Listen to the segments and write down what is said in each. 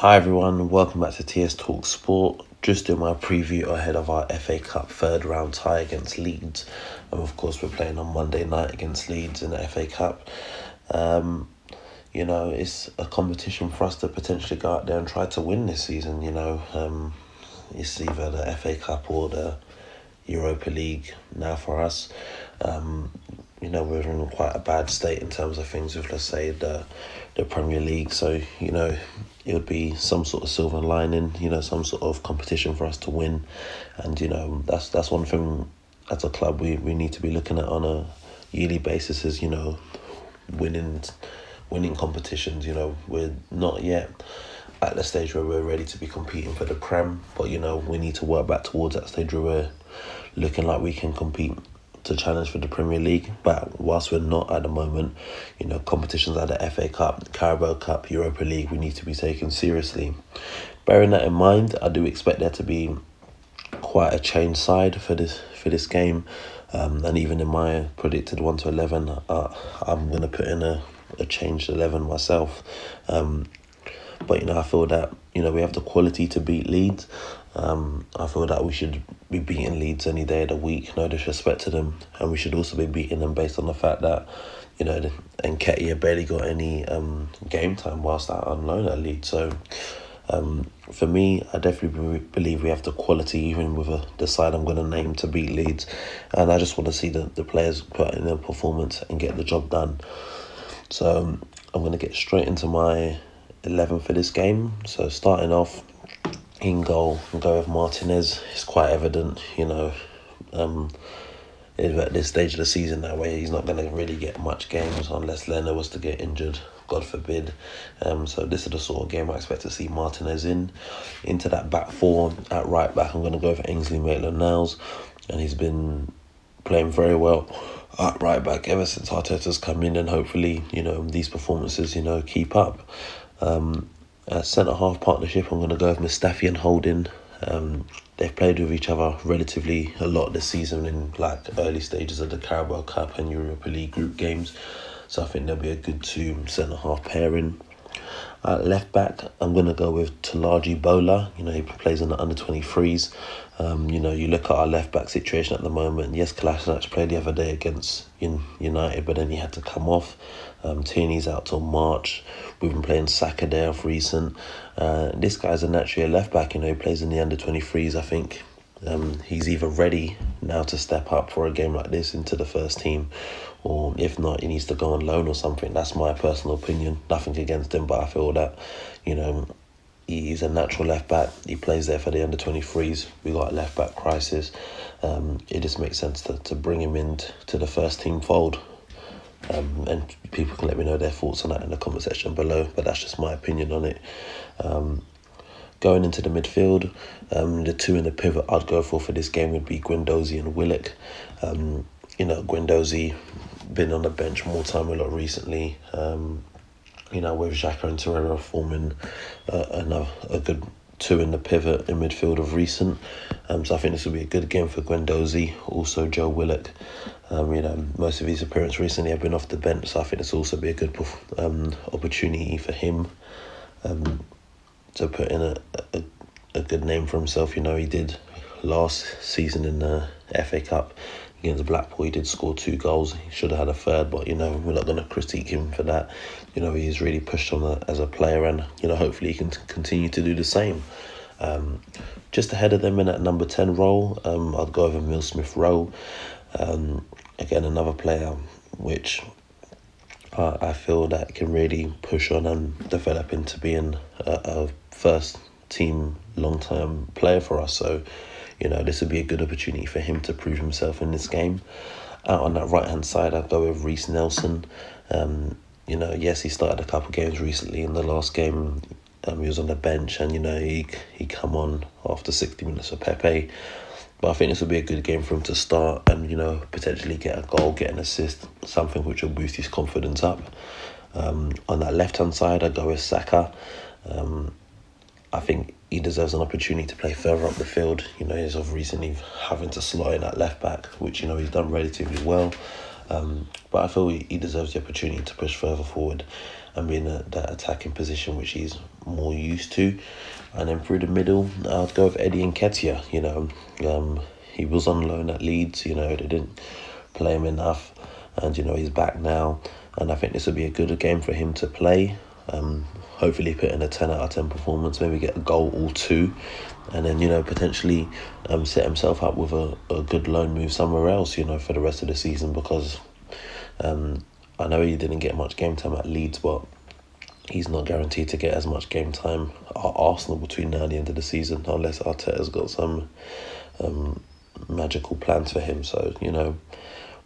Hi everyone, welcome back to TS Talk Sport. Just doing my preview ahead of our FA Cup third round tie against Leeds. And of course we're playing on Monday night against Leeds in the FA Cup. It's a competition for us to potentially go out there and try to win this season, It's either the FA Cup or the Europa League now for us. We're in quite a bad state in terms of things with, let's say, the Premier League. So, it would be some sort of silver lining, some sort of competition for us to win. And, that's one thing as a club we need to be looking at on a yearly basis is, winning competitions. We're not yet at the stage where we're ready to be competing for the Prem, but, we need to work back towards that stage where we're looking like we can compete to challenge for the Premier League. But whilst we're not at the moment, competitions like the FA Cup, Carabao Cup, Europa League, we need to be taken seriously. Bearing that in mind, I do expect there to be quite a changed side for this game. And even in my predicted 1 to 11, I'm going to put in a changed 11 myself. But, I feel that, we have the quality to beat Leeds. I feel that we should be beating Leeds any day of the week, no disrespect to them. And we should also be beating them based on the fact that, Nketiah barely got any game time whilst out on loan at Leeds. So, for me, I definitely believe we have the quality, even with the side I'm going to name, to beat Leeds. And I just want to see the players put in their performance and get the job done. So, I'm going to get straight into my 11 for this game. So, starting off in goal, and go with Martinez. It's quite evident, at this stage of the season that way he's not going to really get much games unless Leno was to get injured, God forbid. So this is the sort of game I expect to see Martinez into that back four. At right back, I'm going to go for Ainsley Maitland-Niles, and he's been playing very well at right back ever since Arteta's come in, and hopefully, these performances, keep up. Centre-half partnership, I'm going to go with Mustafi and Holding. They've played with each other relatively a lot this season in early stages of the Carabao Cup and Europa League group games. So I think there'll be a good two centre-half pairing. At left back, I'm going to go with Talaji Bola. He plays in the under-23s. You look at our left back situation at the moment. Yes, Kolasinac played the other day against United, but then he had to come off. Tierney's out till March. We've been playing Saka there of recent. This guy's naturally a left back. He plays in the under-23s. I think he's either ready now to step up for a game like this into the first team, or if not, he needs to go on loan or something. That's my personal opinion. Nothing against him, but I feel that, he's a natural left back. He plays there for the under-23s. We got a left back crisis. It just makes sense to bring him into the first team fold. And people can let me know their thoughts on that in the comment section below, but that's just my opinion on it. Going into the midfield, the two in the pivot I'd go for this game would be Guendouzi and Willock. Guendouzi been on the bench more time a lot recently. With Xhaka and Torreira forming a good two in the pivot in midfield of recent. So I think this will be a good game for Guendouzi. Also Joe Willock. Most of his appearances recently have been off the bench, so I think this will also be a good opportunity for him to put in a good name for himself. He did last season in the FA Cup against Blackpool. He did score 2 goals. He should have had a third, but, we're not going to critique him for that. He's really pushed on as a player, and, hopefully he can continue to do the same. Just ahead of them in that number 10 role, I'd go over Emile Smith-Rowe. Again, another player which I feel that can really push on and develop into being a first team long-term player for us. So, this would be a good opportunity for him to prove himself in this game. Out on that right-hand side, I'd go with Reece Nelson. Yes, he started a couple of games recently. In the last game, he was on the bench, and, he come on after 60 minutes for Pepe. But I think this will be a good game for him to start and, potentially get a goal, get an assist, something which will boost his confidence up. On that left-hand side, I go with Saka. I think he deserves an opportunity to play further up the field. He's of recently having to slot in at left-back, which, he's done relatively well. But I feel he deserves the opportunity to push further forward and be in that attacking position, which he's more used to. And then through the middle, I'd go with Eddie Nketiah. He was on loan at Leeds. They didn't play him enough, and he's back now. And I think this would be a good game for him to play. Hopefully put in a 10 out of 10 performance, maybe get a goal or two, and then potentially set himself up with a good loan move somewhere else, for the rest of the season, because I know he didn't get much game time at Leeds, but he's not guaranteed to get as much game time at Arsenal between now and the end of the season, unless Arteta's got some magical plans for him. So,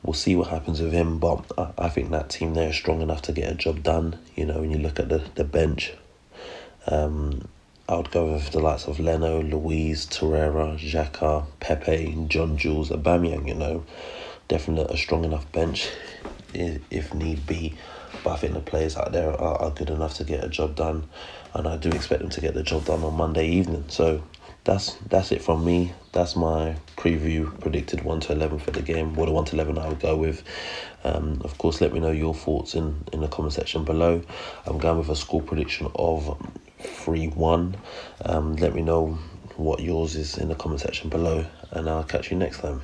we'll see what happens with him. But I think that team there is strong enough to get a job done. When you look at the bench, I would go with the likes of Leno, Luiz, Torreira, Xhaka, Pepe, John Jules, Aubameyang. Definitely a strong enough bench if need be. But I think the players out there are good enough to get a job done, and I do expect them to get the job done on Monday evening. So that's it from me. That's my preview, predicted 1 to 11 for the game. What a 1 to 11 I would go with. Of course, let me know your thoughts in the comment section below. I'm going with a score prediction of 3-1. Let me know what yours is in the comment section below, and I'll catch you next time.